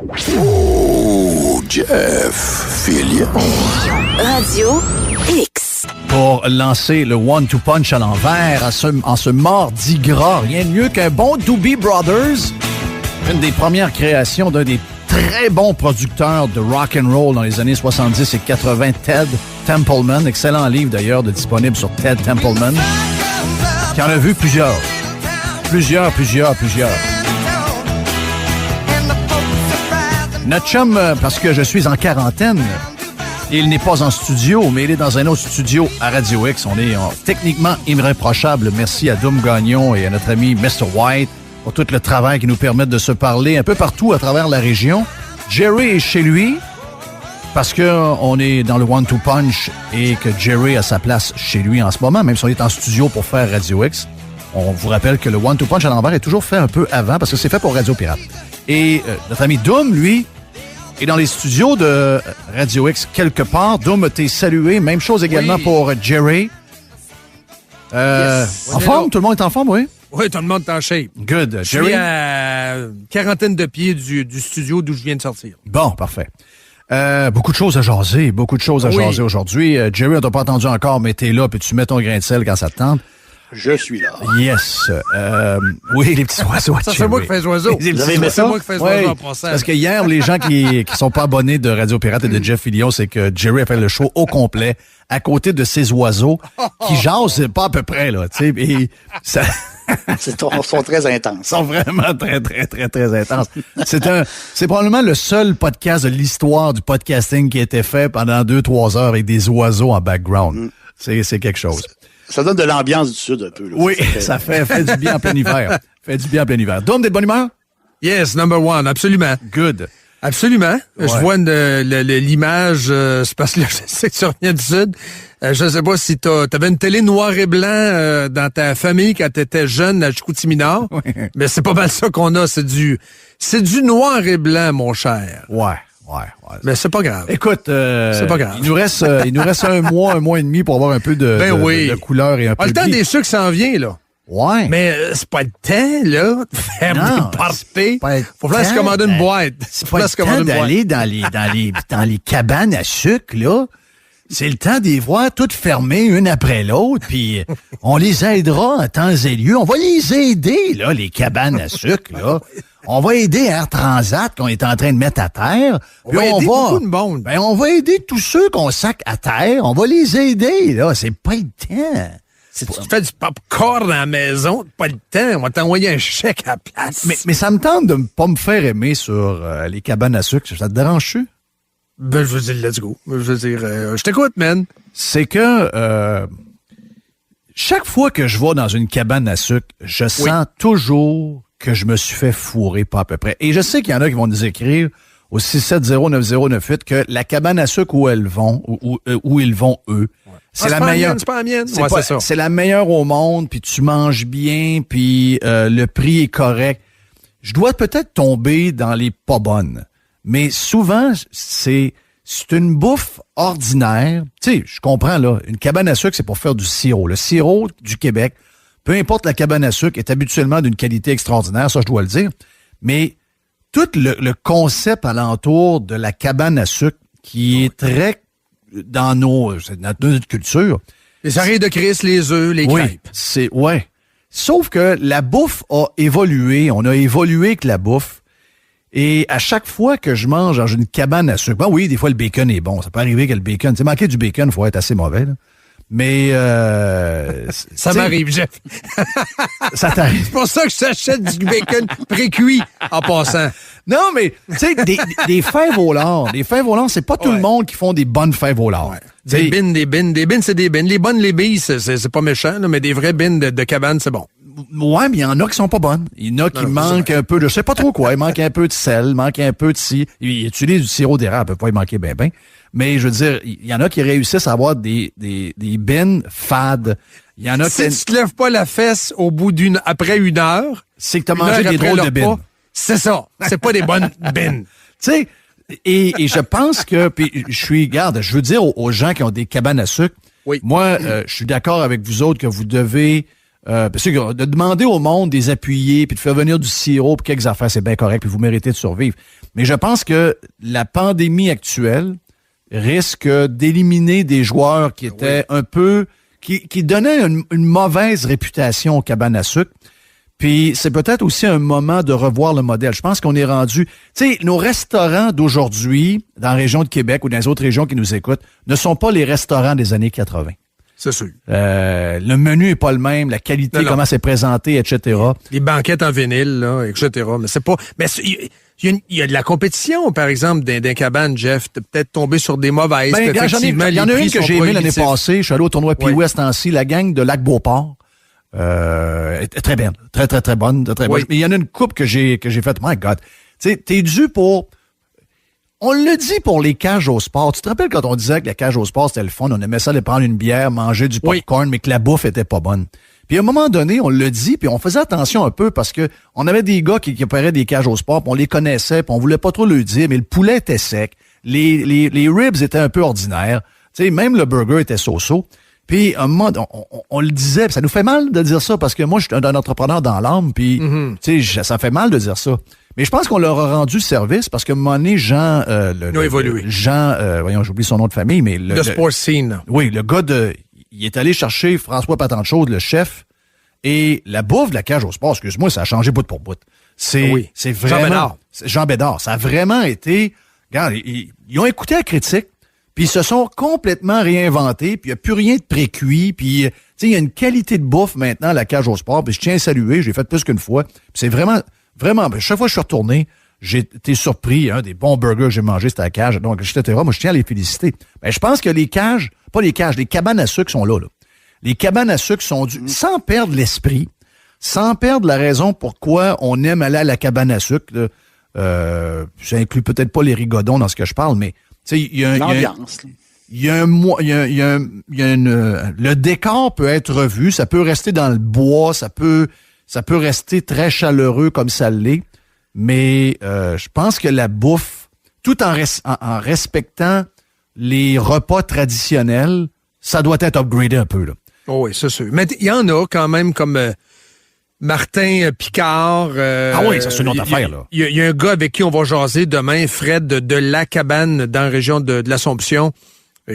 Oh, Jeff Fillion. Radio X. Pour lancer le one-two punch à l'envers en ce mardi gras, rien de mieux qu'un bon Doobie Brothers, une des premières créations d'un des très bons producteurs de rock and roll dans les années 70 et 80, Ted Templeman. Excellent livre d'ailleurs disponible sur Ted Templeman, qui en a vu plusieurs. Notre chum, parce que je suis en quarantaine, il n'est pas en studio, mais il est dans un autre studio à Radio X. On est techniquement irréprochable. Merci à Dom Gagnon et à notre ami Mr. White pour tout le travail qui nous permet de se parler un peu partout à travers la région. Jerry est chez lui parce qu'on est dans le one-two punch et que Jerry a sa place chez lui en ce moment, même si on est en studio pour faire Radio X. On vous rappelle que le one-two punch à l'envers est toujours fait un peu avant parce que c'est fait pour Radio Pirate. Et notre ami Doom, lui, est dans les studios de Radio X quelque part. Doom, t'es salué. Même chose également pour Jerry. En forme? Tout le monde est en forme, oui? Oui, tout le monde est en shape. Good. Je suis à quarantaine de pieds du studio d'où je viens de sortir. Bon, parfait. Beaucoup de choses à jaser. Jaser aujourd'hui. Jerry, on t'a pas entendu encore, mais t'es là, puis tu mets ton grain de sel quand ça te tente. Je suis là. Yes. Oui, les petits oiseaux. Ça, c'est moi qui fais les oiseaux. Vous avez aimé ça? C'est moi qui fais les oiseaux en passant. Parce que hier, les gens qui sont pas abonnés de Radio Pirate et de Jeff Fillion, c'est que Jerry a fait le show au complet à côté de ces oiseaux qui jasent pas à peu près, là. Tu sais, et ça... Ils sont très intenses. Ils sont vraiment très intenses. C'est probablement le seul podcast de l'histoire du podcasting qui a été fait pendant 2-3 heures avec des oiseaux en background. C'est quelque chose. Ça donne de l'ambiance du Sud un peu. Là. Oui, ça fait du bien en plein hiver. Dom, t'es de bonne humeur? Yes, number one, absolument. Good. Absolument. Ouais. Je vois l'image, c'est parce que là, je sais que tu reviens du Sud. Je sais pas si t'avais une télé noir et blanc dans ta famille quand t'étais jeune à Chicoutimi-Nord. Oui. Mais c'est pas mal ça qu'on a. C'est du noir et blanc, mon cher. Ouais. Mais c'est pas grave. Écoute, c'est pas grave. Il nous reste un mois et demi pour avoir un peu de couleur et un peu de le temps vie. des sucres s'en vient, là. Ouais. Mais c'est pas le temps, là, de faire des parties. Faut falloir se commander une boîte. C'est pas le temps d'aller dans les cabanes à sucre, là. C'est le temps d'y voir toutes fermées une après l'autre, puis on les aidera en temps et lieu. On va les aider, là, les cabanes à sucre, là. On va aider Air Transat qu'on est en train de mettre à terre. On va aider beaucoup de monde. Ben, on va aider tous ceux qu'on sac à terre. On va les aider, là. C'est pas le temps. Si tu fais du popcorn à la maison, pas le temps. On va t'envoyer un chèque à la place. Mais ça me tente de ne pas me faire aimer sur les cabanes à sucre. Ça te dérange-tu? Ben, je veux dire, let's go. Je veux dire, je t'écoute, man. C'est que chaque fois que je vais dans une cabane à sucre, je sens toujours que je me suis fait fourrer pas à peu près. Et je sais qu'il y en a qui vont nous écrire au 670-9098 que la cabane à sucre où ils vont, eux, c'est la meilleure. C'est pas la mienne. C'est ça. C'est la meilleure au monde, puis tu manges bien, puis le prix est correct. Je dois peut-être tomber dans les pas bonnes. Mais souvent, c'est une bouffe ordinaire. Tu sais, je comprends, là, une cabane à sucre, c'est pour faire du sirop. Le sirop du Québec, peu importe la cabane à sucre, est habituellement d'une qualité extraordinaire, ça je dois le dire. Mais tout le concept alentour de la cabane à sucre, qui est très dans notre culture. Les oreilles de Christ, les œufs, les crêpes. Sauf que la bouffe a évolué. On a évolué avec la bouffe. Et à chaque fois que je mange dans une cabane à sucre, ben oui, des fois le bacon est bon. Ça peut arriver que le bacon, tu sais, manquer du bacon, il faut être assez mauvais, là. Mais ça m'arrive, Jeff. Ça t'arrive. C'est pour ça que je t'achète du bacon pré-cuit en passant. Non, mais tu sais, des fèves au lard. Des fèves au lard, c'est pas tout le monde qui font des bonnes fèves au lard. Ouais. Des bines, c'est des bines. Les bonnes, les billes, c'est pas méchant, là, mais des vraies bines de cabane, c'est bon. Ouais, mais il y en a qui sont pas bonnes. Il y en a qui manquent un peu de, je sais pas trop quoi, il manque un peu de sel, il manque un peu de il utilise du sirop d'érable, peut pas y manquer ben. Mais je veux dire, il y en a qui réussissent à avoir des bines fades. Il y en a si tu te lèves pas la fesse au bout après une heure, c'est que t'as mangé des drôles de bines. C'est ça. C'est pas des bonnes bines. Tu sais, et je pense que, puis je veux dire aux gens qui ont des cabanes à sucre, oui. Moi, je suis d'accord avec vous autres que vous devez Parce que de demander au monde des appuyer, puis de faire venir du sirop, puis quelques affaires, c'est bien correct, puis vous méritez de survivre. Mais je pense que la pandémie actuelle risque d'éliminer des joueurs qui étaient un peu... qui donnaient une mauvaise réputation aux cabanes à sucre. Puis c'est peut-être aussi un moment de revoir le modèle. Je pense qu'on est rendu... Tu sais, nos restaurants d'aujourd'hui, dans la région de Québec ou dans les autres régions qui nous écoutent, ne sont pas les restaurants des années 80. C'est sûr. Le menu est pas le même, la qualité, comment c'est présenté, etc. Les banquettes en vinyle, là, etc. Mais c'est pas... Mais il y a de la compétition, par exemple, d'un cabane, Jeff. T'es peut-être tombé sur des mauvaises. Ben, il y en a une que j'ai aimée l'année passée. Je suis allé au tournoi Pee-West en la gang de Lac-Beauport. Très bien. Très bonne. Très bonne. Mais il y en a une coupe que j'ai faite. My God. Tu sais, t'es dû pour... On le dit pour les cages au sport. Tu te rappelles quand on disait que la cage au sport, c'était le fun, on aimait ça aller prendre une bière, manger du popcorn, mais que la bouffe était pas bonne. Puis à un moment donné, on le dit, puis on faisait attention un peu parce que on avait des gars qui opéraient des cages au sport, puis on les connaissait, puis on voulait pas trop le dire, mais le poulet était sec, les ribs étaient un peu ordinaires, tu sais, même le burger était so-so. Puis à un moment, on le disait, puis ça nous fait mal de dire ça parce que moi, je suis un entrepreneur dans l'âme, puis tu sais, ça fait mal de dire ça. Mais je pense qu'on leur a rendu service parce que à un moment donné, Jean... voyons, j'oublie son nom de famille, mais... Le Sports Scene. Oui, le gars il est allé chercher François Patente-Chaude, le chef, et la bouffe de la cage au sport, excuse-moi, ça a changé bout pour bout. C'est vraiment... Jean Bédard. Ça a vraiment été... Regarde, ils ont écouté la critique, puis ils se sont complètement réinventés, puis il n'y a plus rien de précuit, puis tu sais, il y a une qualité de bouffe maintenant à la cage au sport, puis je tiens à saluer, j'ai fait plus qu'une fois, puis c'est vraiment, chaque fois que je suis retourné, j'ai été surpris, des bons burgers que j'ai mangés, c'était à la cage, donc etc. Moi, je tiens à les féliciter. Ben, je pense que les cabanes à sucre sont là. Les cabanes à sucre sont dues, sans perdre l'esprit, sans perdre la raison pourquoi on aime aller à la cabane à sucre, là. Ça inclut peut-être pas les rigodons dans ce que je parle, mais il y a l'ambiance. Le décor peut être revu, ça peut rester dans le bois, ça peut rester très chaleureux comme ça l'est, mais je pense que la bouffe, tout en respectant les repas traditionnels, ça doit être upgradé un peu, là. Oh oui, c'est sûr. Mais il y en a quand même comme Martin Picard. Oui, ça c'est une autre affaire, là. Il y a un gars avec qui on va jaser demain, Fred, de La Cabane, dans la région de l'Assomption,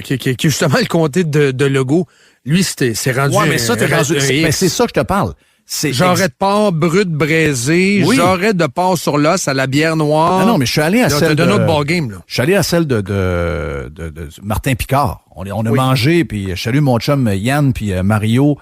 qui est justement le comté de Legault. Lui, c'est rendu... Ouais, mais ça, c'est ça que je te parle. Jarret de porc brut braisé, jarret de porc sur l'os à la bière noire. Non, mais je suis allé à celle de notre ballgame, là. Je suis allé à celle de Martin Picard. On a mangé, puis je salue mon chum Yann puis Mario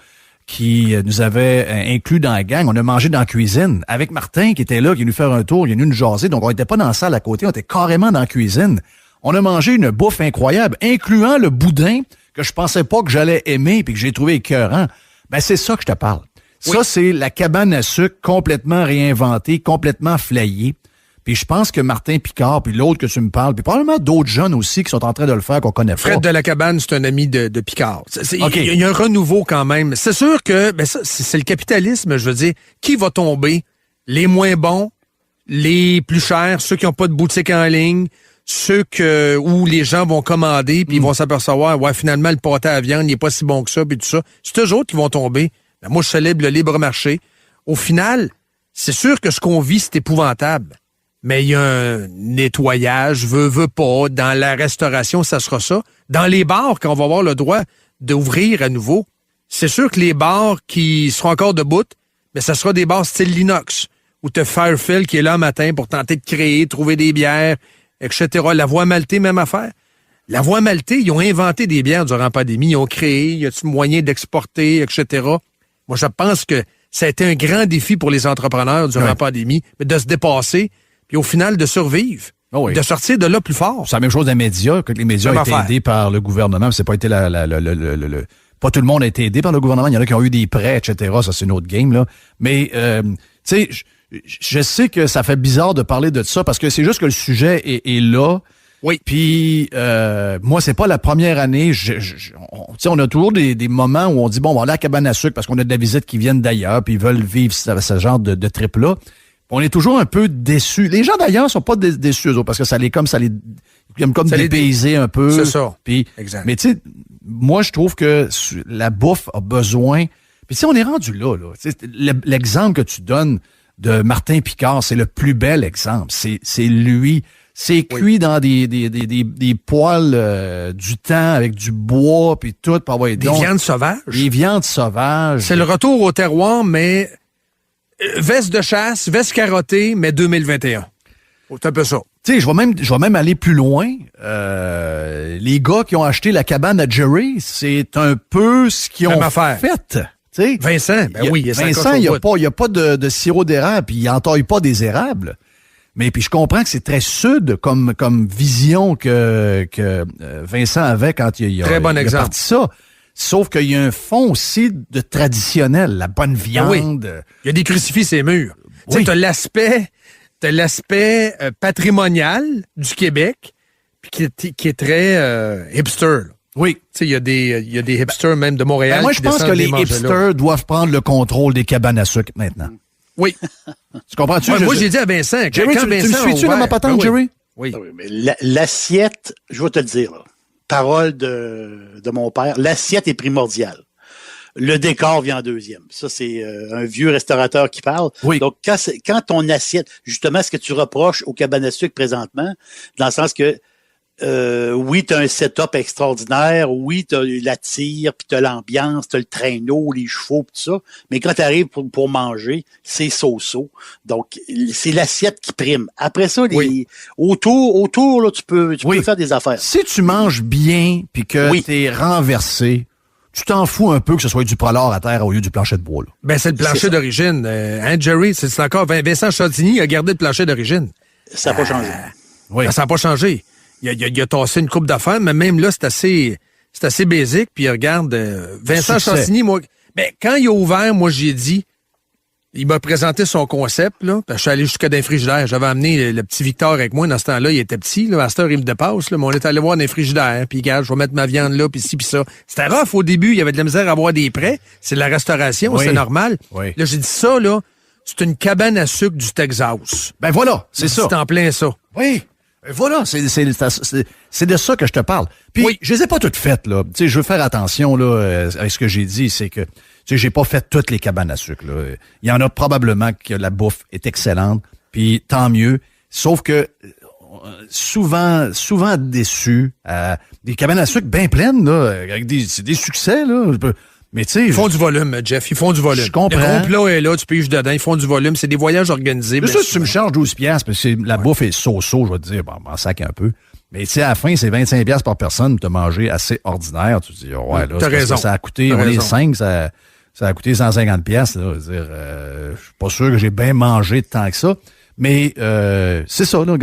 qui nous avait inclus dans la gang. On a mangé dans la cuisine avec Martin qui était là, qui est venu faire un tour, il est venu nous jaser. Donc, on n'était pas dans la salle à côté, on était carrément dans la cuisine. On a mangé une bouffe incroyable, incluant le boudin que je pensais pas que j'allais aimer puis que j'ai trouvé écœurant. Ben, c'est ça que je te parle. Oui. Ça, c'est la cabane à sucre complètement réinventée, complètement flayée. Puis je pense que Martin Picard, puis l'autre que tu me parles, puis probablement d'autres jeunes aussi qui sont en train de le faire qu'on connaît pas. Fred de la Cabane, c'est un ami de Picard. Il y a un renouveau quand même. C'est sûr que c'est le capitalisme, je veux dire. Qui va tomber? Les moins bons, les plus chers, ceux qui n'ont pas de boutique en ligne, ceux où les gens vont commander, puis ils vont s'apercevoir, finalement, le pâté à viande, il n'est pas si bon que ça, puis tout ça. C'est eux autres qui vont tomber. Ben, moi, je célèbre le libre marché. Au final, c'est sûr que ce qu'on vit, c'est épouvantable. Mais il y a un nettoyage, veut pas. Dans la restauration, ça sera ça. Dans les bars, quand on va avoir le droit d'ouvrir à nouveau, c'est sûr que les bars qui seront encore debout, mais ça sera des bars style Linox, où tu as Fairfield qui est là le matin pour tenter de créer, trouver des bières, etc. La Voie Maltée, même affaire. La Voie Maltée, ils ont inventé des bières durant la pandémie. Ils ont créé, y a-t-il moyen d'exporter, etc. Moi, je pense que ça a été un grand défi pour les entrepreneurs durant la pandémie, mais de se dépasser, puis au final, de survivre, de sortir de là plus fort. C'est la même chose des médias, que les médias ont été aidés par le gouvernement. C'est pas été pas tout le monde a été aidé par le gouvernement. Il y en a qui ont eu des prêts, etc. Ça, c'est une autre game, là. Mais, tu sais, je sais que ça fait bizarre de parler de ça parce que c'est juste que le sujet est là. Oui. Puis, moi, c'est pas la première année. On a toujours des moments où on dit, bon, on va aller à la cabane à sucre parce qu'on a de la visite qui viennent d'ailleurs puis ils veulent vivre ce genre de trip-là. On est toujours un peu déçus. Les gens d'ailleurs sont pas déçus, eux autres, parce que ça les dépayser un peu. C'est ça. Puis, exact. Mais tu sais, moi, je trouve que la bouffe a besoin. Puis on est rendu là. L'exemple que tu donnes de Martin Picard, c'est le plus bel exemple. C'est lui. C'est cuit dans des poêles du temps avec du bois puis tout. Des viandes sauvages. Des viandes sauvages. C'est le retour au terroir, mais veste de chasse, veste carottée, mais 2021. C'est un peu ça. Tu sais, je vais même aller plus loin. Les gars qui ont acheté la cabane à Jerry, c'est un peu ce qu'ils ont fait. T'sais, Vincent, Vincent, il n'y a pas de sirop d'érable, puis il n'entaille pas des érables. Mais puis je comprends que c'est très sud comme vision que Vincent avait quand il a parti ça. Sauf qu'il y a un fond aussi de traditionnel, la bonne viande. Oui. Il y a des crucifix ces murs. Oui. Tu sais, t'as l'aspect patrimonial du Québec, puis qui est très hipster. Là. Oui. Tu sais, il y a des hipsters même de Montréal. Moi, je pense que les hipsters doivent prendre le contrôle des cabanes à sucre maintenant. Oui. Tu comprends-tu? Moi, j'ai dit à Vincent. Jerry, tu me suis-tu dans ma patente, Jerry? Oui. Oui, mais l'assiette, je vais te le dire, là, parole de mon père, l'assiette est primordiale. Le décor vient en deuxième. Ça, c'est un vieux restaurateur qui parle. Oui. Donc, quand ton assiette, justement, ce que tu reproches aux cabanes à sucre présentement, dans le sens que oui, tu as un setup extraordinaire, oui, tu as la tire, puis tu as l'ambiance, tu as le traîneau, les chevaux, tout ça, mais quand tu arrives pour manger, c'est so-so. Donc, c'est l'assiette qui prime. Après ça, autour là, tu peux faire des affaires. Si tu manges bien, puis que t'es renversé, tu t'en fous un peu que ce soit du prolard à terre au lieu du plancher de bois. Là. Ben, c'est le plancher d'origine. Jerry, c'est encore Vincent Chantigny a gardé le plancher d'origine. Ça n'a pas changé. Oui. Ça n'a pas changé. Il a tassé une coupe d'affaires, mais même là, c'est assez basique. Puis regarde, Vincent Chantigny, moi, quand il a ouvert, moi, j'ai dit, il m'a présenté son concept, là. Je suis allé jusqu'à d'un frigidaire. J'avais amené le petit Victor avec moi. Dans ce temps-là, il était petit, là. À cette heure, il me dépasse, là. Mais on est allé voir dans les frigidaires. Puis, regarde, je vais mettre ma viande là, puis ci, puis ça. C'était rough au début. Il y avait de la misère à avoir des prêts. C'est de la restauration, c'est normal. Oui. Là, j'ai dit ça, là. C'est une cabane à sucre du Texas. Ben voilà, c'est ça. C'est en plein ça. Oui. Voilà, c'est de ça que je te parle. Puis, je les ai pas toutes faites, là. Tu sais, je veux faire attention, là, avec ce que j'ai dit, c'est que, tu sais, j'ai pas fait toutes les cabanes à sucre, là. Il y en a probablement que la bouffe est excellente, puis tant mieux. Sauf que, souvent déçu, des cabanes à sucre bien pleines, là, avec des succès, là. Mais tu sais, ils font du volume, Jeff. Ils font du volume. Je comprends. Le gros plat est là, tu piges dedans. Ils font du volume. C'est des voyages organisés. C'est ça, si tu me charges 12$, parce que la bouffe est so-so, je vais te dire, bon, m'en sac un peu. Mais tu sais, à la fin, c'est 25$ par personne pour te manger assez ordinaire. Tu te dis, ouais, là, t'as raison. Ça a coûté, on est 5, ça a coûté 150$. Là, je veux dire, je suis pas sûr que j'ai bien mangé tant que ça. Mais c'est ça, là,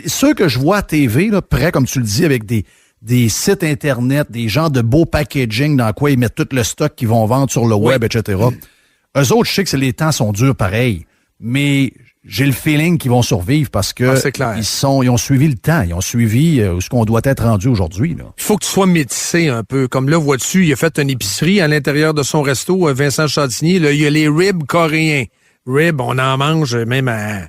ceux que je vois à TV, là, près, comme tu le dis, avec des sites Internet, des genres de beau packaging dans quoi ils mettent tout le stock qu'ils vont vendre sur le web, etc. Eux autres, je sais que les temps sont durs pareil, mais j'ai le feeling qu'ils vont survivre parce que ils ont suivi le temps, ils ont suivi ce qu'on doit être rendu aujourd'hui. Il faut que tu sois métissé un peu. Comme là, vois-tu, il a fait une épicerie à l'intérieur de son resto, Vincent Chantigny. Là, il y a les ribs coréens. Ribs, on en mange même à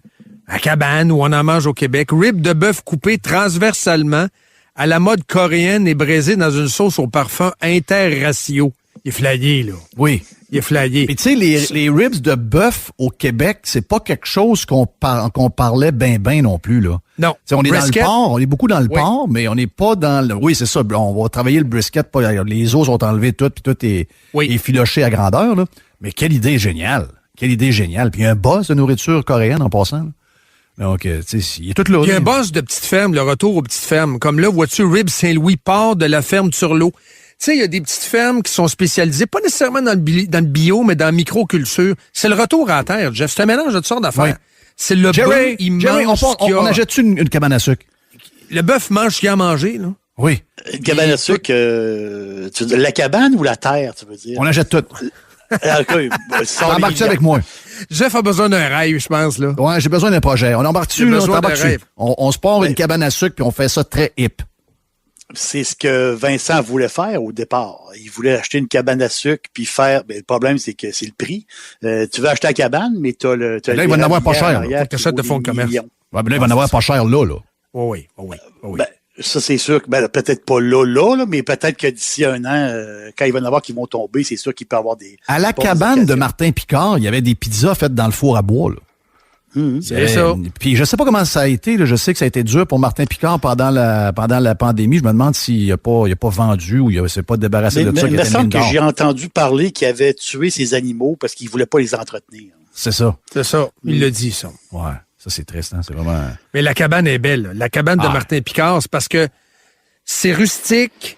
cabane ou on en mange au Québec. Ribs de bœuf coupé transversalement à la mode coréenne et braisé dans une sauce au parfum interratio. Il est flayé, là. Oui. Il est flayé. Et tu sais, les ribs de bœuf au Québec, c'est pas quelque chose qu'on parlait ben non plus, là. Non. T'sais, on est brisket. Dans le porc, on est beaucoup dans le porc, mais on n'est pas dans le... Oui, c'est ça, on va travailler le brisket, les os sont enlevés tout, puis tout est filoché à grandeur, là. Mais quelle idée géniale. Quelle idée géniale. Puis il y a un buzz de nourriture coréenne en passant, là. Donc, tu sais, il est tout là. Il y a un boss de petite ferme, le retour aux petites fermes. Comme là, vois-tu, Rib Saint-Louis part de la ferme sur l'eau. Tu sais, il y a des petites fermes qui sont spécialisées, pas nécessairement dans le bio, mais dans la microculture. C'est le retour à la terre, Jeff. C'est un mélange de toutes sortes d'affaires. Oui. C'est le bœuf, on achète-tu une cabane à sucre? Le bœuf mange ce qu'il a à manger, là. Oui. Une cabane à sucre, la cabane ou la terre, tu veux dire? On achète tout. Embarque-tu avec moi? Jeff a besoin d'un rêve, je pense, là. Ouais, j'ai besoin d'un projet. On embarque-tu, là, on se part une cabane à sucre, puis on fait ça très hip. C'est ce que Vincent voulait faire au départ. Il voulait acheter une cabane à sucre, puis faire... Ben, le problème, c'est que c'est le prix. Tu veux acheter la cabane, mais t'as là, il va en avoir pas cher. Faut que t'achètes de fonds de commerce. Ouais, mais là, il va en avoir pas cher là. Oui. Ben, Ça, c'est sûr que, peut-être pas là, mais peut-être que d'ici un an, quand il va y en avoir qui vont tomber, c'est sûr qu'il peut y avoir des... À la cabane de Martin Picard, il y avait des pizzas faites dans le four à bois, là. C'est ça. Puis je sais pas comment ça a été, là. Je sais que ça a été dur pour Martin Picard pendant la pandémie. Je me demande s'il a pas vendu ou il s'est pas débarrassé de ça. Il me semble que j'ai entendu parler qu'il avait tué ses animaux parce qu'il voulait pas les entretenir. C'est ça. C'est ça. Il le dit, ça. Ouais. Ça, c'est triste, hein? C'est vraiment... Mais la cabane est belle. La cabane de Martin Picard, c'est parce que c'est rustique,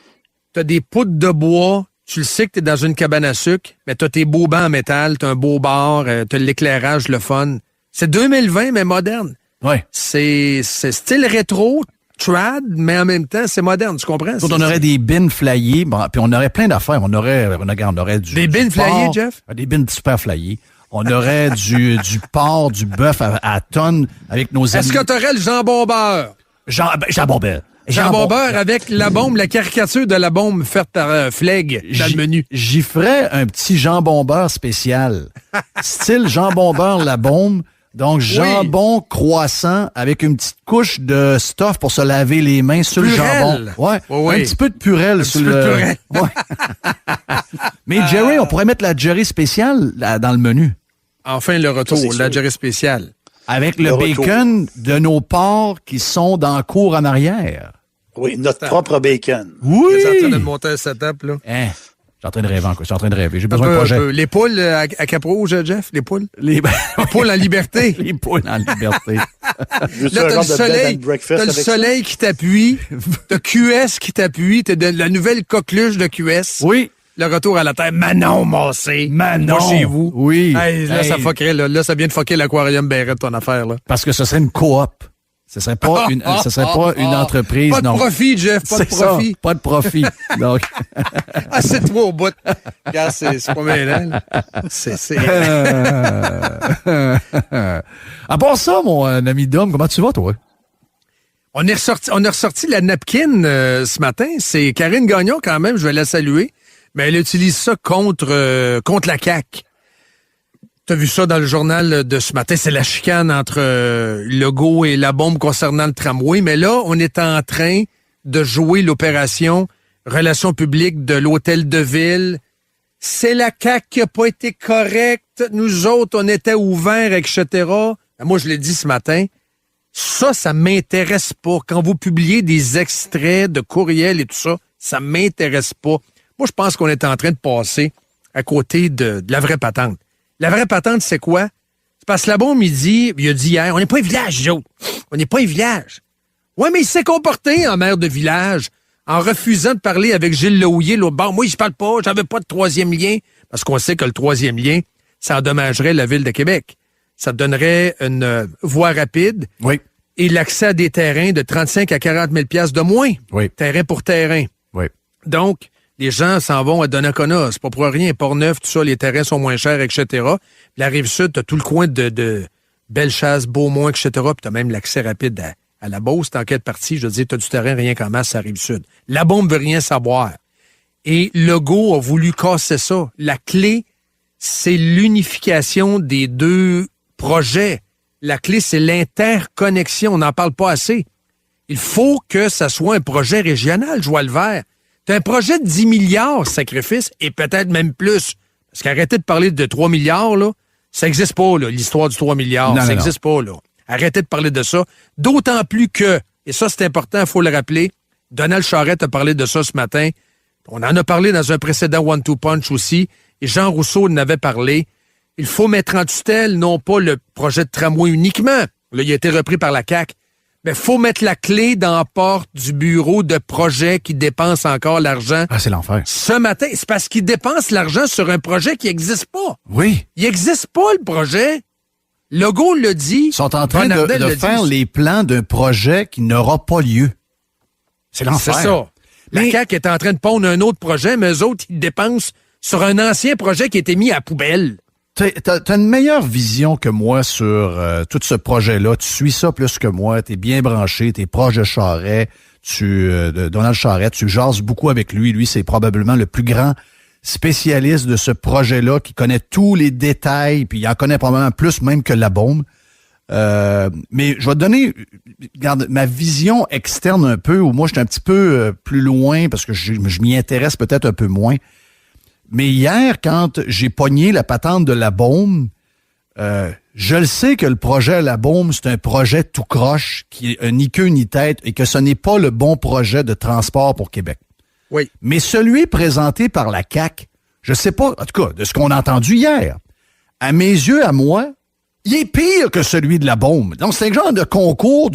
t'as des poutres de bois, tu le sais que t'es dans une cabane à sucre, mais t'as tes beaux bancs en métal, t'as un beau bar, t'as l'éclairage, le fun. C'est 2020, mais moderne. Ouais. C'est style rétro, trad, mais en même temps, c'est moderne, tu comprends? On aurait des bins flyés, puis on aurait plein d'affaires. On aurait du... Des bins flyés, Jeff? Des bins super flyés. On aurait du porc, du bœuf à tonnes avec nos amis. Est-ce que t'aurais le jambon beurre? Jambon beurre. Jambon beurre avec la bombe, la caricature de la bombe faite par Flegg dans le menu. J'y ferais un petit jambon beurre spécial. Style jambon beurre, la bombe. Donc, jambon croissant avec une petite couche de stuff pour se laver les mains sur purelle. Le jambon. Ouais. Un petit peu de purelle sur le... Purelle. Ouais. Mais Jerry, on pourrait mettre la Jerry spéciale dans le menu. Enfin, le retour, la Jerry spéciale. Avec le bacon de nos porcs qui sont dans la cour en arrière. Oui, notre propre bacon. Oui! Il est en train de monter un setup, là. Hein? Je suis en train de rêver encore. Je suis en train de rêver. J'ai besoin de projet. Les poules à Cap-Rouge, Jeff? Les poules? Les poules en liberté. Les poules en liberté. Là, t'as le soleil qui t'appuie. T'as QS qui t'appuie. T'as la nouvelle coqueluche de QS. Oui. Le retour à la terre. Manon Massé. Manon. Moi, chez vous. Oui. Hey, là, ça fuckerait, là. Là, ça vient de fucker l'aquarium Barrett, ton affaire, là. Parce que ce serait une coop. Ce serait pas une entreprise, non. Pas de profit, Jeff. Pas de profit. Ça, pas de profit. Donc. C'est toi au bout. Regarde, c'est pas mêlant. C'est. À part ça, mon ami Dom, comment tu vas, toi? On a ressorti la napkin ce matin. C'est Karine Gagnon, quand même. Je vais la saluer. Mais elle utilise ça contre la CAQ. T'as vu ça dans le journal de ce matin. C'est la chicane entre Legault et la bombe concernant le tramway. Mais là, on est en train de jouer l'opération Relations publiques de l'Hôtel de Ville. C'est la CAQ qui a pas été correcte. Nous autres, on était ouverts, etc. Moi, je l'ai dit ce matin. Ça m'intéresse pas. Quand vous publiez des extraits de courriels et tout ça, ça m'intéresse pas. Moi, je pense qu'on est en train de passer à côté de la vraie patente. La vraie patente, c'est quoi? C'est parce que la bombe, il a dit hier, on n'est pas un village, les autres. On n'est pas un village. Ouais, mais il s'est comporté en maire de village en refusant de parler avec Gilles Lehouillier, l'autre bord. Moi, je parle pas, j'avais pas de troisième lien. Parce qu'on sait que le troisième lien, ça endommagerait la ville de Québec. Ça donnerait une voie rapide. Oui. Et l'accès à des terrains de 35 à 40 000 $ de moins. Oui. Terrain pour terrain. Oui. Donc, les gens s'en vont à Donnacona. C'est pas pour rien. Port-Neuf, tout ça, les terrains sont moins chers, etc. La Rive-Sud, t'as tout le coin de Bellechasse, Beaumont, etc. Puis t'as même l'accès rapide à la Beauce. T'es en quête partie, je veux dire, t'as du terrain rien qu'en masse à Rive-Sud. La bombe veut rien savoir. Et Legault a voulu casser ça. La clé, c'est l'unification des deux projets. La clé, c'est l'interconnexion. On n'en parle pas assez. Il faut que ça soit un projet régional, je vois le vert. T'as un projet de 10 milliards, sacrifice, et peut-être même plus. Parce qu'arrêtez de parler de 3 milliards, là. Ça n'existe pas, là, l'histoire du 3 milliards. Ça n'existe pas, là. Arrêtez de parler de ça. D'autant plus que, et ça, c'est important, il faut le rappeler, Donald Charette a parlé de ça ce matin. On en a parlé dans un précédent One-Two Punch aussi, et Jean Rousseau en avait parlé. Il faut mettre en tutelle, non pas le projet de tramway uniquement. Là, il a été repris par la CAQ. Mais il faut mettre la clé dans la porte du bureau de projet qui dépense encore l'argent. Ah, c'est l'enfer. Ce matin, c'est parce qu'il dépense l'argent sur un projet qui n'existe pas. Oui. Il n'existe pas, le projet. Legault le dit. Ils sont en train de faire les plans d'un projet qui n'aura pas lieu. C'est l'enfer. C'est ça. La CAQ est en train de pondre un autre projet, mais eux autres, ils dépensent sur un ancien projet qui a été mis à la poubelle. T'as une meilleure vision que moi sur tout ce projet-là. Tu suis ça plus que moi. T'es bien branché. T'es proche de Charest. De Donald Charette. Tu jases beaucoup avec lui. Lui, c'est probablement le plus grand spécialiste de ce projet-là qui connaît tous les détails. Puis il en connaît probablement plus même que la bombe. Mais je vais te donner, regarde, ma vision externe un peu, où moi, je suis un petit peu plus loin, parce que je m'y intéresse peut-être un peu moins. Mais hier, quand j'ai pogné la patente de la Beaume, je le sais que le projet à la Beaume, c'est un projet tout croche, qui est ni queue ni tête, et que ce n'est pas le bon projet de transport pour Québec. Oui. Mais celui présenté par la CAQ, je sais pas, en tout cas, de ce qu'on a entendu hier, à mes yeux, à moi, il est pire que celui de la Beaume. Donc, c'est un genre de concours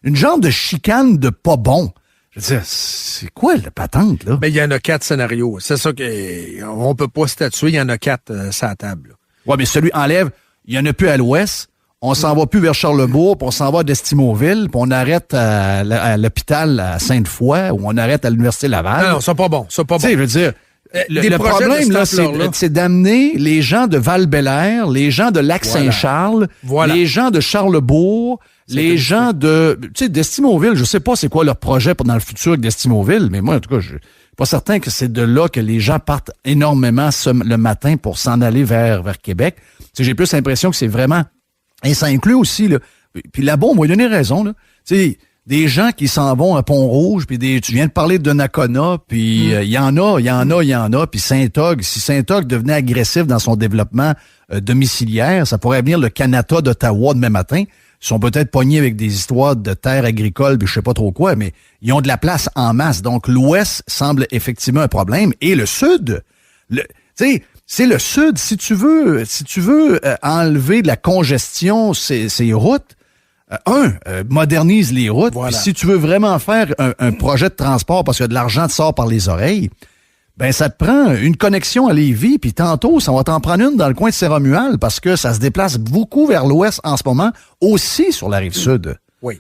une genre de chicane de pas bon. Je veux dire, c'est quoi la patente, là? Ben, il y en a 4 scénarios. C'est ça qu'on peut pas statuer. Il y en a 4 sur la table. Là. Ouais, mais celui enlève, il y en a plus à l'ouest. On s'en va plus vers Charlebourg, puis on s'en va à Destimoville, puis on arrête à l'hôpital à Sainte-Foy, ou on arrête à l'Université Laval. Non, c'est pas bon. C'est pas bon. Tu sais, je veux dire, le problème, là, c'est d'amener les gens de Val-Bélair, les gens de Lac-Saint-Charles, les gens de Charlebourg, les gens de, tu sais, d'Estimoville. Je sais pas c'est quoi leur projet dans le futur avec d'Estimoville, mais moi, en tout cas, je suis pas certain que c'est de là que les gens partent énormément le matin pour s'en aller vers Québec. Tu sais, j'ai plus l'impression que c'est vraiment... Et ça inclut aussi, là, puis là-bas, on m'a donné raison, là, tu sais, des gens qui s'en vont à Pont-Rouge, puis tu viens de parler de Donnacona, puis il y en a, puis Saint-Og, si Saint-Og devenait agressif dans son développement domiciliaire, ça pourrait venir le Canada d'Ottawa demain matin. Ils sont peut-être pognés avec des histoires de terres agricoles, puis je sais pas trop quoi, mais ils ont de la place en masse. Donc, l'Ouest semble effectivement un problème. Et le Sud, tu sais, c'est le Sud. Si tu veux enlever de la congestion, ces routes, modernise les routes. Voilà. Si tu veux vraiment faire un projet de transport parce que de l'argent te sort par les oreilles, ben ça te prend une connexion à Lévis, puis tantôt, ça va t'en prendre une dans le coin de Saint-Romuald parce que ça se déplace beaucoup vers l'ouest en ce moment, aussi sur la rive sud. Oui.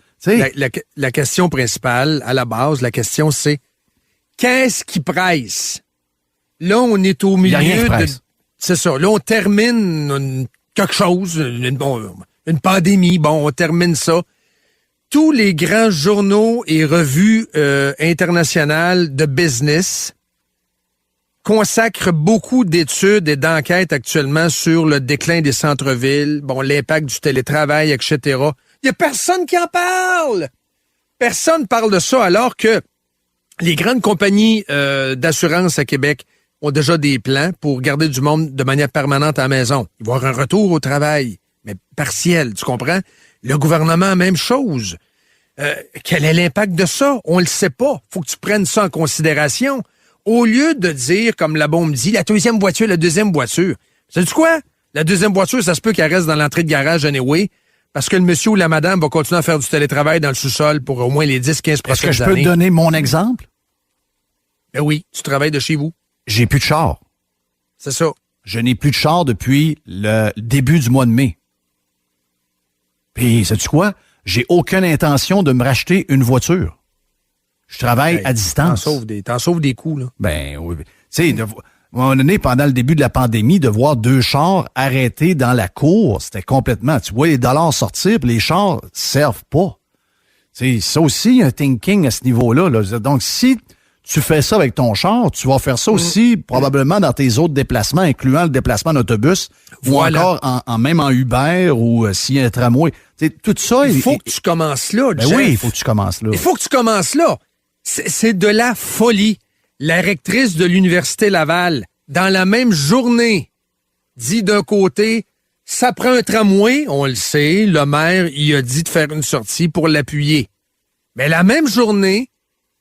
La question principale, à la base, la question c'est qu'est-ce qui presse? Là, on est au milieu de... C'est ça. Là, on termine quelque chose, une pandémie. Bon, on termine ça. Tous les grands journaux et revues internationales de business consacrent beaucoup d'études et d'enquêtes actuellement sur le déclin des centres-villes, bon, l'impact du télétravail, etc. Il n'y a personne qui en parle. Personne parle de ça, alors que les grandes compagnies d'assurance à Québec ont déjà des plans pour garder du monde de manière permanente à la maison. Ils vont avoir un retour au travail, mais partiel, tu comprends? Le gouvernement, même chose. Quel est l'impact de ça? On le sait pas. Faut que tu prennes ça en considération. Au lieu de dire, comme la bombe dit, la deuxième voiture. Sais-tu quoi? La deuxième voiture, ça se peut qu'elle reste dans l'entrée de garage anyway, parce que le monsieur ou la madame va continuer à faire du télétravail dans le sous-sol pour au moins les 10-15 prochaines années. Est-ce que je peux te donner mon exemple? Ben oui, tu travailles de chez vous. J'ai plus de char. C'est ça. Je n'ai plus de char depuis le début du mois de mai. Puis, sais-tu quoi? J'ai aucune intention de me racheter une voiture. Je travaille à distance. T'en sauves des coûts, là. Ben oui. Tu sais, à un moment donné, pendant le début de la pandémie, de voir 2 chars arrêtés dans la cour, c'était complètement... Tu vois les dollars sortir, puis les chars servent pas. Tu sais, ça aussi, il y a un thinking à ce niveau-là. Là. Donc, si tu fais ça avec ton char, tu vas faire ça aussi probablement dans tes autres déplacements, incluant le déplacement en autobus, ou encore même en Uber, ou s'il y a un tramway. Tu sais, tout ça... Il faut que tu commences là, Jeff. Oui, il faut que tu commences là. Il faut que tu commences là. C'est de la folie. La rectrice de l'Université Laval, dans la même journée, dit d'un côté, ça prend un tramway, on le sait, le maire il a dit de faire une sortie pour l'appuyer. Mais la même journée,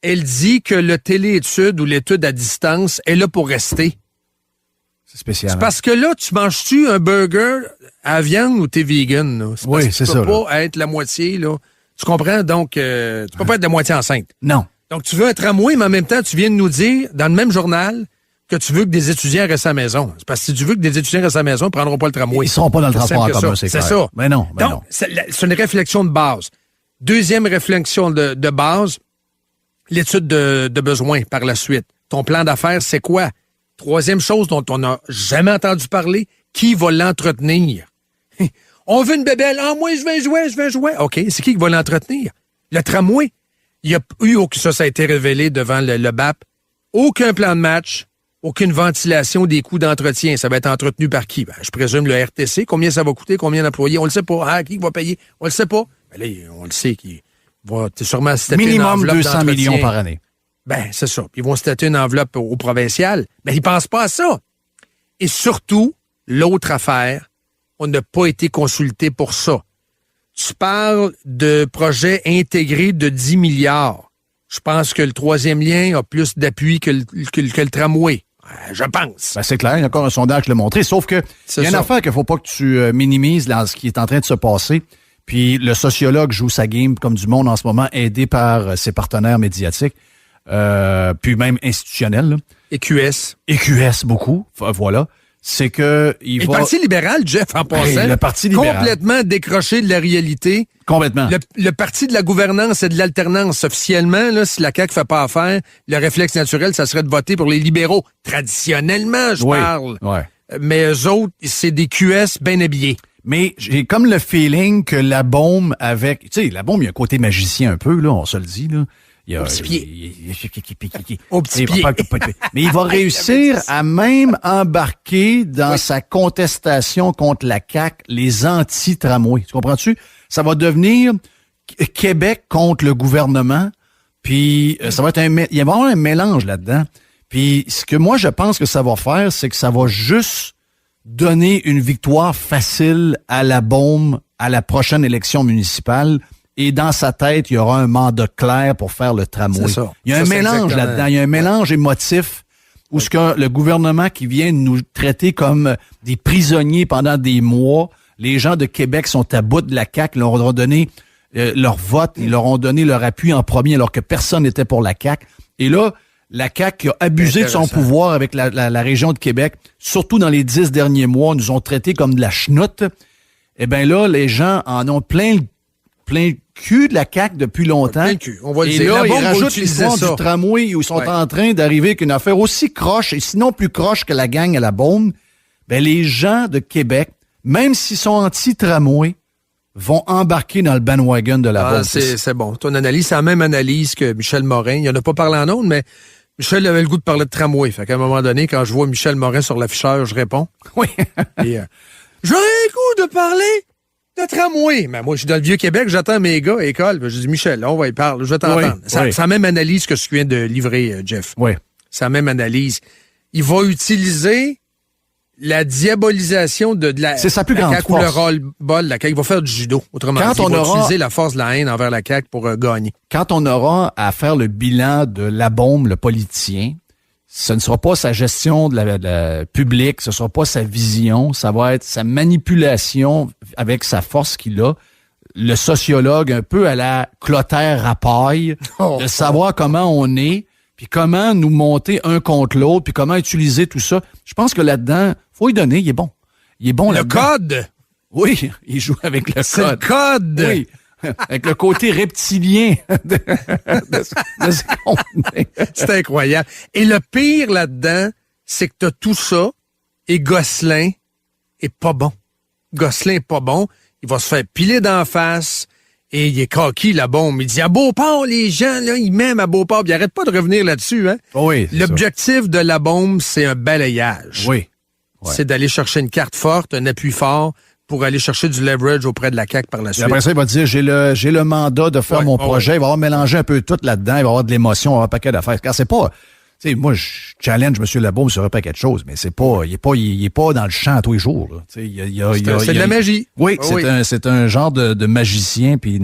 elle dit que le téléétude ou l'étude à distance est là pour rester. C'est spécial. C'est parce que là, tu manges-tu un burger à viande ou t'es vegan? Là? Oui, c'est ça. Tu peux pas être la moitié, là. Tu comprends? Donc, tu peux pas être la moitié enceinte. Non. Donc, tu veux un tramway, mais en même temps, tu viens de nous dire, dans le même journal, que tu veux que des étudiants restent à la maison. C'est parce que si tu veux que des étudiants restent à la maison, ils ne prendront pas le tramway. Ils ne seront pas dans le transport en commun, c'est clair. C'est ça. Mais non, mais donc, non. C'est une réflexion de base. Deuxième réflexion de base, l'étude de besoin par la suite. Ton plan d'affaires, c'est quoi? Troisième chose dont on n'a jamais entendu parler, qui va l'entretenir? On veut une bébelle. Ah, moi, je vais jouer. OK, c'est qui va l'entretenir? Le tramway. Il y a eu, ça a été révélé devant le BAP, aucun plan de match, aucune ventilation des coûts d'entretien. Ça va être entretenu par qui? Ben, je présume le RTC. Combien ça va coûter? Combien d'employés? On le sait pas. Ah, qui va payer? On le sait pas. Ben là, on le sait qu'il va sûrement se taper une enveloppe minimum 200 millions d'entretien. par année. Ben, c'est ça. Puis ils vont se tâter une enveloppe au provincial. Ben, ils pensent pas à ça. Et surtout, l'autre affaire, on n'a pas été consulté pour ça. Tu parles de projets intégrés de 10 milliards. Je pense que le troisième lien a plus d'appui que le tramway. Je pense. Ben, c'est clair, il y a encore un sondage qui l'a montré. Sauf que il y a une affaire qu'il ne faut pas que tu minimises dans ce qui est en train de se passer. Puis le sociologue joue sa game comme du monde en ce moment, aidé par ses partenaires médiatiques, puis même institutionnels. Là. EQS beaucoup, voilà. C'est que le Parti libéral, Jeff, en passant, le Parti libéral, complètement décroché de la réalité. Complètement. Le Parti de la gouvernance et de l'alternance, officiellement, là, si la CAQ fait pas affaire, le réflexe naturel, ça serait de voter pour les libéraux. Traditionnellement, je parle. Ouais. Mais eux autres, c'est des QS bien habillés. Mais j'ai comme le feeling que la bombe avec... Tu sais, la bombe, il y a un côté magicien un peu, là, on se le dit, là. Au petit pied. Au petit pied. Mais il va réussir à même embarquer dans sa contestation contre la CAQ les anti-tramways. Tu comprends-tu? Ça va devenir Québec contre le gouvernement, puis ça va être il va y avoir un mélange là-dedans. Puis ce que moi je pense que ça va faire, c'est que ça va juste donner une victoire facile à la bombe à la prochaine élection municipale. Et dans sa tête, il y aura un mandat clair pour faire le tramway. C'est ça. Il y a un mélange là-dedans. Il y a un mélange émotif où ce que le gouvernement qui vient nous traiter comme des prisonniers pendant des mois, les gens de Québec sont à bout de la CAQ, ils leur ont donné leur vote, ils leur ont donné leur appui en premier alors que personne n'était pour la CAQ. Et là, la CAQ a abusé de son pouvoir avec la région de Québec, surtout dans les 10 derniers mois, nous ont traités comme de la chenoute. Eh bien là, les gens en ont plein le cul de la CAQ depuis longtemps. Plein le cul, on va le et dire. là, ils va rajoutent l'histoire du tramway où ils sont en train d'arriver avec une affaire aussi croche, et sinon plus croche que la gang à la bombe. Ben, les gens de Québec, même s'ils sont anti-tramway, vont embarquer dans le bandwagon de la bombe. C'est bon. Ton analyse, c'est la même analyse que Michel Morin. Il n'en a pas parlé en ondes, mais Michel avait le goût de parler de tramway. Fait qu'à un moment donné, quand je vois Michel Morin sur l'afficheur, je réponds. Oui. Et, j'aurais le goût de parler de tramway. Mais moi, je suis dans le Vieux-Québec, j'attends mes gars à l'école. Je dis, Michel, là, on va y parler, je vais t'entendre. C'est la même analyse que ce que tu viens de livrer, Jeff. Oui. C'est la même analyse. Il va utiliser la diabolisation de la c'est sa plus grande CAQ force. ou le roll-ball. La CAQ va faire du judo. Autrement dit, il va utiliser la force de la haine envers la CAQ pour gagner. Quand on aura à faire le bilan de la bombe, le politicien, ce ne sera pas sa gestion de la publique, ce ne sera pas sa vision, ça va être sa manipulation avec sa force qu'il a. Le sociologue, un peu à la Clotaire Rapaille, de savoir comment on est, puis comment nous monter un contre l'autre, puis comment utiliser tout ça. Je pense que là-dedans, faut lui donner, il est bon. Il est bon là-dedans. Le code! Oui, il joue avec le code. C'est le code! Oui. Avec le côté reptilien de ce contenu. C'est incroyable. Et le pire là-dedans, c'est que t'as tout ça et Gosselin est pas bon. Gosselin est pas bon. Il va se faire piler d'en face et il est coquille, la bombe. Il dit à Beauport, les gens, là, ils m'aiment à Beauport. Puis il arrête pas de revenir là-dessus, hein. Oui. L'objectif de la bombe, c'est un balayage. Oui. Ouais. C'est d'aller chercher une carte forte, un appui fort, pour aller chercher du leverage auprès de la CAQ par la suite. Et après ça, il va dire, j'ai le mandat de faire mon projet. Il va avoir mélangé un peu tout là-dedans. Il va avoir de l'émotion, il va avoir un paquet d'affaires. Car c'est pas... Tu sais, moi, je challenge M. Labaume sur un paquet de choses, mais c'est pas... Il est pas dans le champ tous les jours. Là. C'est de la magie. Oui, c'est un genre de magicien. Puis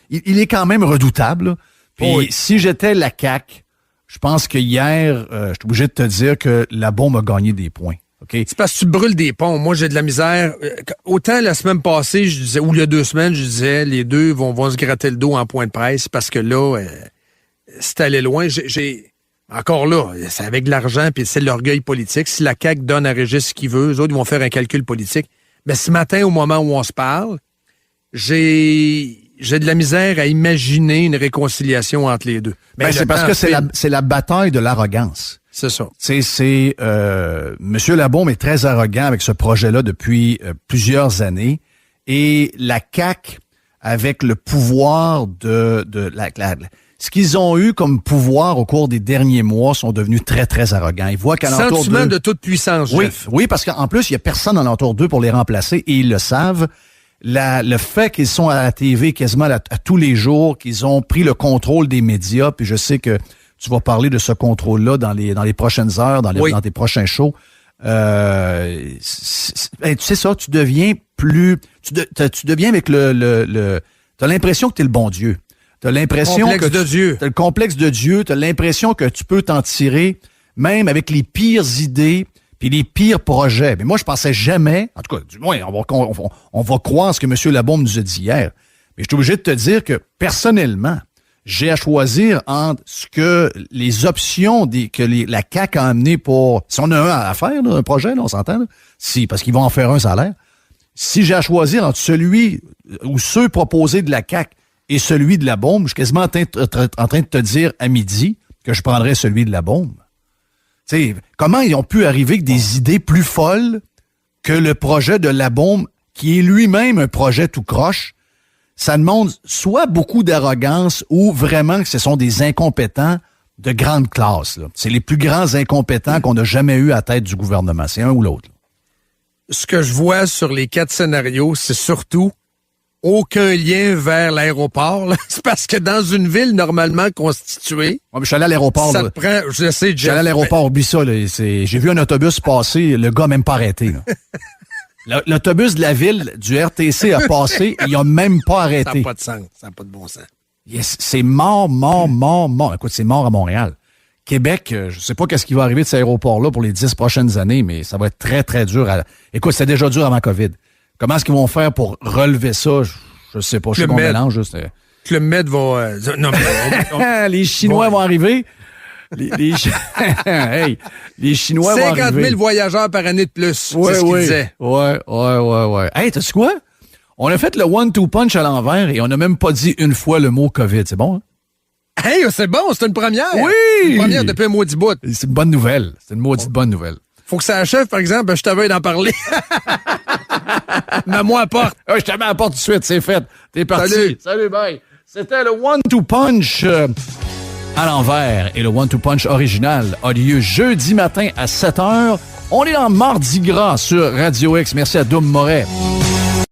il est quand même redoutable. Là. Puis si j'étais la CAQ, je pense que hier, je suis obligé de te dire que Labaume a gagné des points. Okay. C'est parce que tu brûles des ponts. Moi, j'ai de la misère. Autant la semaine passée, je disais, ou il y a 2 semaines, je disais, les deux vont se gratter le dos en point de presse parce que là, c'est allé loin. Encore là, c'est avec de l'argent puis c'est l'orgueil politique. Si la CAQ donne à Régis ce qu'il veut, eux autres, ils vont faire un calcul politique. Mais ce matin, au moment où on se parle, j'ai de la misère à imaginer une réconciliation entre les deux. Ben, c'est parce que c'est la bataille de l'arrogance. C'est ça. Monsieur Labaume est très arrogant avec ce projet-là depuis plusieurs années. Et la CAQ avec le pouvoir ce qu'ils ont eu comme pouvoir au cours des derniers mois sont devenus très, très arrogants. Ils voient qu'à l'entour d'eux... Sentiment de toute puissance, Jeff. Oui, parce qu'en plus, il n'y a personne à l'entour d'eux pour les remplacer et ils le savent. Le fait qu'ils sont à la TV quasiment à tous les jours, qu'ils ont pris le contrôle des médias, puis je sais que tu vas parler de ce contrôle-là dans les prochaines heures, dans tes prochains shows. Tu sais ça, tu deviens plus... Tu deviens avec t'as l'impression que t'es le bon Dieu. T'as l'impression que t'as le complexe de Dieu, t'as l'impression que tu peux t'en tirer, même avec les pires idées puis les pires projets. Mais moi, je pensais jamais, en tout cas, du moins, on va croire ce que M. Labaume nous a dit hier. Mais je suis obligé de te dire que, personnellement, j'ai à choisir entre ce que les options que la CAQ a amené pour... Si on a un à faire, là, un projet, là, on s'entend, là, parce qu'ils vont en faire un, ça a l'air. Si j'ai à choisir entre celui ou ceux proposés de la CAQ et celui de Labaume, je suis quasiment en train de te dire à midi que je prendrais celui de Labaume. Tu sais, comment ils ont pu arriver avec des idées plus folles que le projet de Labaume, qui est lui-même un projet tout croche? Ça demande soit beaucoup d'arrogance ou vraiment que ce sont des incompétents de grande classe. Là. C'est les plus grands incompétents qu'on a jamais eu à tête du gouvernement. C'est un ou l'autre. Là. Ce que je vois sur les 4 scénarios, c'est surtout aucun lien vers l'aéroport. Là. C'est parce que dans une ville normalement constituée... Ouais, mais je suis allé à l'aéroport. Ça là. te prend... Je sais, Jeff. Je suis allé à l'aéroport, oublie ça. Là. J'ai vu un autobus passer, le gars n'a même pas arrêté. Là. L'autobus de la ville, du RTC, a passé et il n'a même pas arrêté. Ça n'a pas de sens. Ça n'a pas de bon sens. Yes, c'est mort. Écoute, c'est mort à Montréal. Québec, je sais pas qu'est-ce qui va arriver de cet aéroport-là pour les 10 prochaines années, mais ça va être très, très dur. Écoute, c'était déjà dur avant COVID. Comment est-ce qu'ils vont faire pour relever ça? Je sais pas. Je sais qu'on mélange juste. Club Med va... non, mais les Chinois vont arriver. Les Chinois vont arriver. 50 000 voyageurs par année de plus, c'est ce qu'ils disaient. Ouais. Hey, t'as-tu quoi? On a fait le 1-2 punch à l'envers et on n'a même pas dit une fois le mot COVID. C'est bon, hein? Hey, c'est bon, c'est une première. Oui! Une première depuis un maudit bout. C'est une bonne nouvelle. C'est une maudite bonne nouvelle. Faut que ça achève, par exemple, je t'avais d'en parler. Mets-moi à la porte. Je te mets à la porte tout de suite, c'est fait. T'es parti. Salut, bye. C'était le 1-2 punch à l'envers. Et le 1-2 punch original a lieu jeudi matin à 7h. On est en Mardi Gras sur Radio X. Merci à Doom Moret.